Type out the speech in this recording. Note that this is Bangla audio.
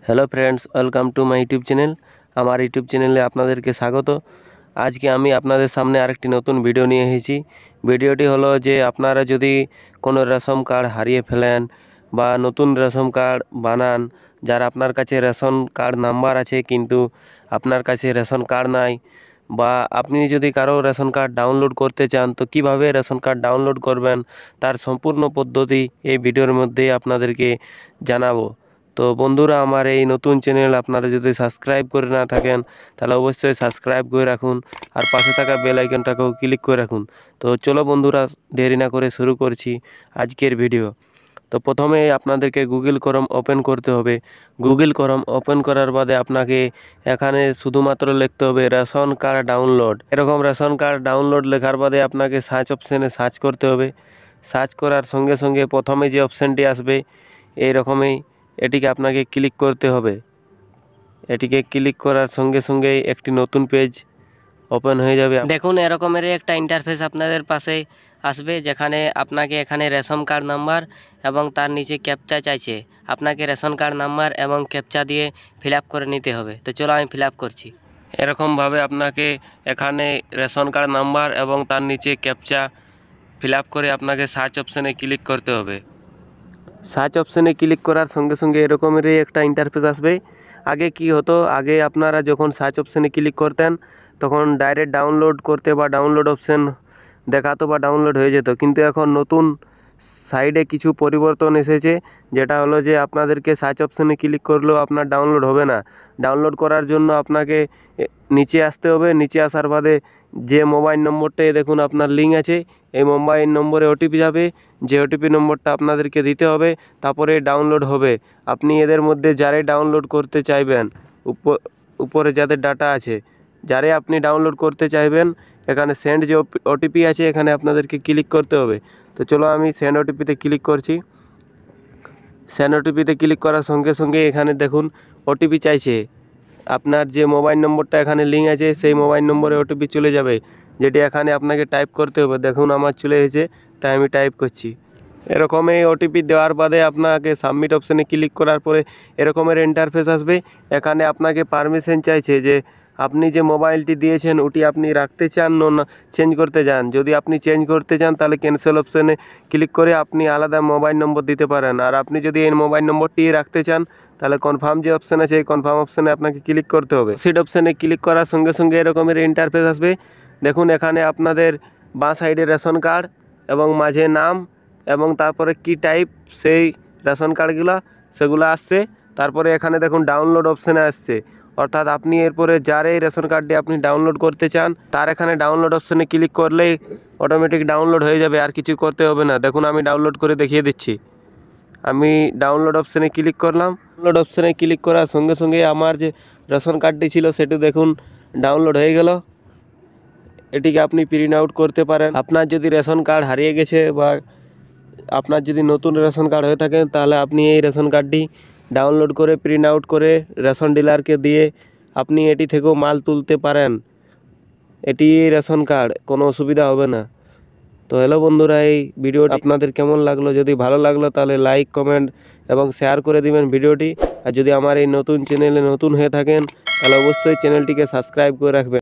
Hello friends, welcome to my YouTube channel. আমার ইউটিউব চ্যানেলে আপনাদেরকে স্বাগত। আজকে আমি আপনাদের সামনে আরেকটি নতুন ভিডিও নিয়ে এসেছি। ভিডিওটি হলো যে আপনারা যদি কোনো রেশন কার্ড হারিয়ে ফেলেন বা নতুন রেশন কার্ড বানান, যার আপনার কাছে রেশন কার্ড নাম্বার আছে কিন্তু আপনার কাছে রেশন কার্ড নাই, বা আপনি যদি কারো রেশন কার্ড ডাউনলোড করতে চান তো কিভাবে রেশন কার্ড ডাউনলোড করবেন তার সম্পূর্ণ পদ্ধতি এই ভিডিওর মধ্যেই আপনাদেরকে জানাবো। তো বন্ধুরা, আমার এই নতুন চ্যানেল আপনারা যদি সাবস্ক্রাইব করে না থাকেন তাহলে অবশ্যই সাবস্ক্রাইব করে রাখুন, আর পাশে থাকা বেল আইকনটাকেও ক্লিক করে রাখুন। তো চলো বন্ধুরা, দেরি না করে শুরু করছি আজকের ভিডিও। তো প্রথমে আপনাদেরকে গুগল ক্রোম ওপেন করতে হবে। গুগল ক্রোম ওপেন করার বাদে আপনাকে এখানে শুধুমাত্র লিখতে হবে রেশন কার্ড ডাউনলোড। এরকম রেশন কার্ড ডাউনলোড লেখার বাদে আপনাকে সার্চ অপশানে সার্চ করতে হবে। সার্চ করার সঙ্গে সঙ্গে প্রথমে যে অপশানটি আসবে এই রকমই, এটিকে আপনাকে ক্লিক করতে হবে। এটিকে ক্লিক করার সঙ্গে সঙ্গেই একটি নতুন পেজ ওপেন হয়ে যাবে। দেখুন, এরকমের একটা ইন্টারফেস আপনাদের পাশে আসবে, যেখানে আপনাকে এখানে রেশন কার্ড নাম্বার এবং তার নিচে ক্যাপচা চাইছে। আপনাকে রেশন কার্ড নাম্বার এবং ক্যাপচা দিয়ে ফিল আপ করে নিতে হবে। তো চলো আমি ফিল আপ করছি। এরকমভাবে আপনাকে এখানে রেশন কার্ড নাম্বার এবং তার নিচে ক্যাপচা ফিল আপ করে আপনাকে সার্চ অপশানে ক্লিক করতে হবে। সার্চ অপশানে ক্লিক করার সঙ্গে সঙ্গে এরকমেরই একটা ইন্টারফেস আসবে। আগে কি হতো, আগে আপনারা যখন সার্চ অপশানে ক্লিক করতেন তখন ডাইরেক্ট ডাউনলোড করতে বা ডাউনলোড অপশান দেখাতো বা ডাউনলোড হয়ে যেত, কিন্তু এখন নতুন সাইডে কিছু পরিবর্তন এসেছে, যেটা হলো যে আপনাদেরকে সার্চ অপশানে ক্লিক করলেও আপনার ডাউনলোড হবে না। ডাউনলোড করার জন্য আপনাকে নিচে আসতে হবে। নিচে আসার বাদে যে মোবাইল নম্বরটায় দেখুন আপনার লিঙ্ক আছে, এই মোবাইল নম্বরে ওটিপি যাবে। যে ওটিপি নম্বরটা আপনাদেরকে দিতে হবে, তারপরে ডাউনলোড হবে। আপনি এদের মধ্যে যারাই ডাউনলোড করতে চাইবেন, উপরে যাদের ডাটা আছে, যারে আপনি ডাউনলোড করতে চাইবেন, এখানে সেন্ড যে ওটিপি আছে এখানে আপনাদেরকে ক্লিক করতে হবে। তো চলো আমি সেন্ড ওটিপিতে ক্লিক করছি। সেন্ড ওটিপিতে ক্লিক করার সঙ্গে সঙ্গে এখানে দেখুন ওটিপি চাইছে। আপনার যে মোবাইল নম্বরটা এখানে লিঙ্ক আছে সেই মোবাইল নম্বরে ওটিপি চলে যাবে, যেটি এখানে আপনাকে টাইপ করতে হবে। দেখুন আমার চলে এসেছে, তাই আমি টাইপ করছি। এরকমই ওটিপি দেওয়ার বাদে আপনাকে সাবমিট অপশানে ক্লিক করার পরে এরকমের ইন্টারফেস আসবে। এখানে আপনাকে পারমিশন চাইছে যে আপনি যে মোবাইলটি দিয়েছেন ওটি আপনি রাখতে চান না চেঞ্জ করতে চান। যদি আপনি চেঞ্জ করতে চান তাহলে ক্যান্সেল অপশানে ক্লিক করে আপনি আলাদা মোবাইল নম্বর দিতে পারেন, আর আপনি যদি এই মোবাইল নম্বরটি রাখতে চান তাহলে কনফার্ম যে অপশান আছে এই কনফার্ম অপশানে আপনাকে ক্লিক করতে হবে। সিট অপশানে ক্লিক করার সঙ্গে সঙ্গে এরকমের ইন্টারফেস আসবে। দেখুন এখানে আপনাদের বাঁ সাইডে রেশন কার্ড এবং মাঝে নাম এবং তারপরে কি টাইপ সেই রেশন কার্ডগুলো সেগুলো আসছে। তারপরে এখানে দেখুন ডাউনলোড অপশানে আসছে, অর্থাৎ আপনি এরপরে যার এই রেশন কার্ডটি আপনি ডাউনলোড করতে চান তার এখানে ডাউনলোড অপশানে ক্লিক করলেই অটোমেটিক ডাউনলোড হয়ে যাবে, আর কিছু করতে হবে না। দেখুন আমি ডাউনলোড করে দেখিয়ে দিচ্ছি। আমি ডাউনলোড অপশানে ক্লিক করলাম। ডাউনলোড অপশানে ক্লিক করার সঙ্গে সঙ্গে আমার যে রেশন কার্ডটি ছিল সেটি দেখুন ডাউনলোড হয়ে গেল। এটিকে আপনি প্রিন্ট আউট করতে পারেন। আপনার যদি রেশন কার্ড হারিয়ে গেছে বা আপনার যদি নতুন রেশন কার্ড হয়ে থাকে তাহলে আপনি এই রেশন কার্ডটি ডাউনলোড করে প্রিন্ট আউট করে রেশন ডিলারকে দিয়ে আপনি এটি থেকেও মাল তুলতে পারেন। এটি রেশন কার্ড, কোনো অসুবিধা হবে না। তো হ্যালো বন্ধুরা, এই ভিডিও আপনাদের কেমন লাগলো? যদি ভালো লাগলো তাহলে লাইক, কমেন্ট এবং শেয়ার করে দিবেন ভিডিওটি। আর যদি আমার এই নতুন চ্যানেলে নতুন হয়ে থাকেন তাহলে অবশ্যই চ্যানেলটিকে সাবস্ক্রাইব করে রাখবেন।